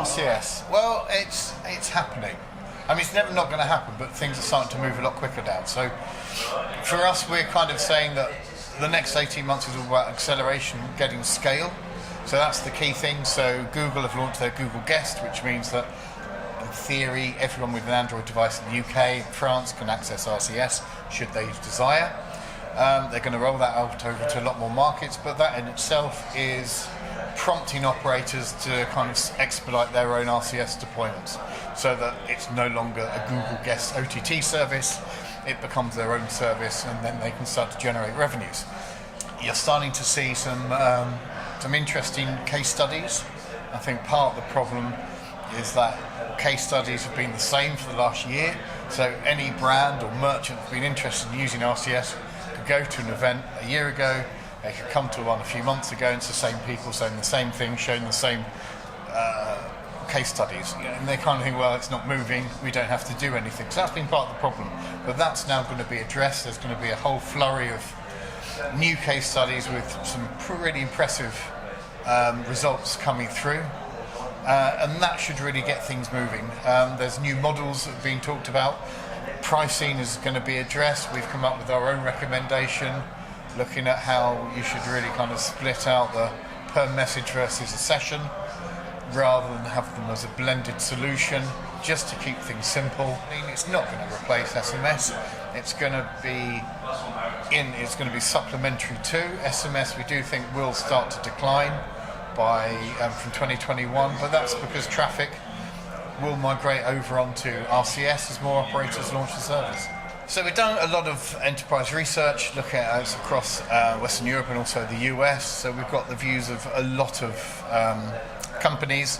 RCS, well, it's happening. I mean, it's never not going to happen, but things are starting to move a lot quicker now. So for us, we're kind of saying that the next 18 months is all about acceleration, getting scale. So that's the key thing. So Google have launched their Google Guest, which means that in theory, everyone with an Android device in the UK and France can access RCS should they desire. They're going to roll that out over to a lot more markets, but that in itself is prompting operators to kind of expedite their own RCS deployments so that it's no longer a Google Guest OTT service, it becomes their own service, and then they can start to generate revenues. You're starting to see some interesting case studies. I think part of the problem is that case studies have been the same for the last year, so any brand or merchant that's been interested in using RCS could go to an event a year ago, they could come to one a few months ago, and it's the same people saying the same thing, showing the same case studies, and they kind of think, well, it's not moving, we don't have to do anything. So that's been part of the problem, but that's now going to be addressed. There's going to be a whole flurry of new case studies with some pretty impressive results coming through, and that should really get things moving. There's new models that have been talked about. Pricing is going to be addressed. We've come up with our own recommendation, looking at how you should really kind of split out the per message versus a session, rather than have them as a blended solution, just to keep things simple. I mean, it's not going to replace SMS. It's going to be supplementary to SMS. We do think will start to decline by from 2021, but that's because traffic will migrate over onto RCS as more operators launch the service. So we've done a lot of enterprise research, looking at it across Western Europe and also the US. So we've got the views of a lot of companies,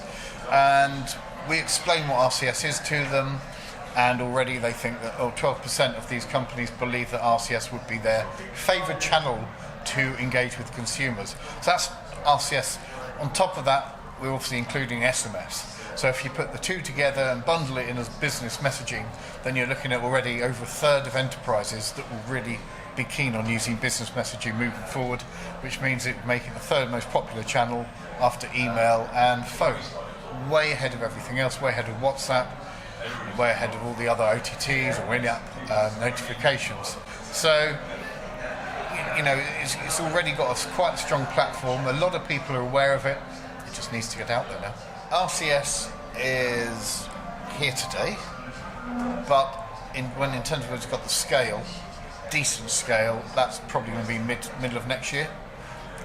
and we explain what RCS is to them, and already they think that 12% of these companies believe that RCS would be their favoured channel to engage with consumers. So that's RCS. On top of that, we're obviously including SMS. So if you put the two together and bundle it in as business messaging, then you're looking at already over a third of enterprises that will really be keen on using business messaging moving forward, which means it making the third most popular channel after email and phone. Way ahead of everything else, way ahead of WhatsApp, way ahead of all the other OTTs or in-app notifications. So, you know, it's already got quite a strong platform. A lot of people are aware of it. It just needs to get out there now. RCS is here today, but in terms of it's got the scale, decent scale, that's probably going to be middle of next year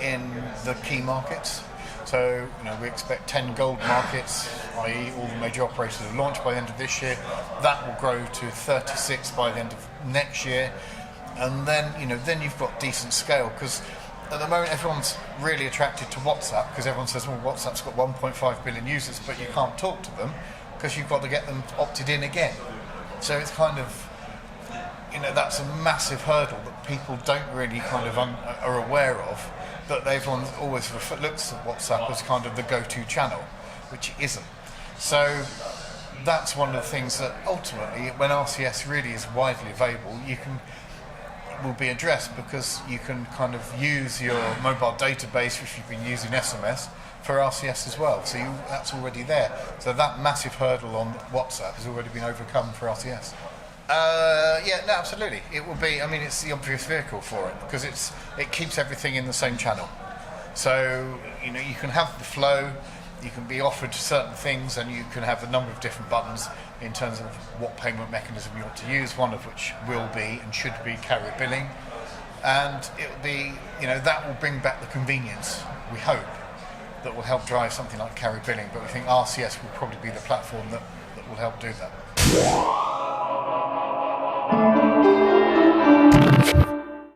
in the key markets. So, you know, we expect 10 gold markets, i.e. all the major operators have launched by the end of this year. That will grow to 36 by the end of next year, and then, you know, then you've got decent scale, because at the moment everyone's really attracted to WhatsApp, because everyone says, well, WhatsApp's got 1.5 billion users, but you can't talk to them because you've got to get them opted in again. So it's kind of, you know, that's a massive hurdle that people don't really kind of are aware of, that everyone always looks at WhatsApp as kind of the go-to channel, which it isn't. So that's one of the things that ultimately, when RCS really is widely available, will be addressed, because you can kind of use your mobile database, which you've been using SMS, for RCS as well. So that's already there. So that massive hurdle on WhatsApp has already been overcome for RCS. Yeah, no, absolutely. It will be. I mean, it's the obvious vehicle for it, because it keeps everything in the same channel. So, you know, you can have the flow, you can be offered certain things, and you can have a number of different buttons in terms of what payment mechanism you want to use, one of which will be and should be carrier billing. And it will be, you know, that will bring back the convenience, we hope, that will help drive something like carrier billing. But we think RCS will probably be the platform that will help do that.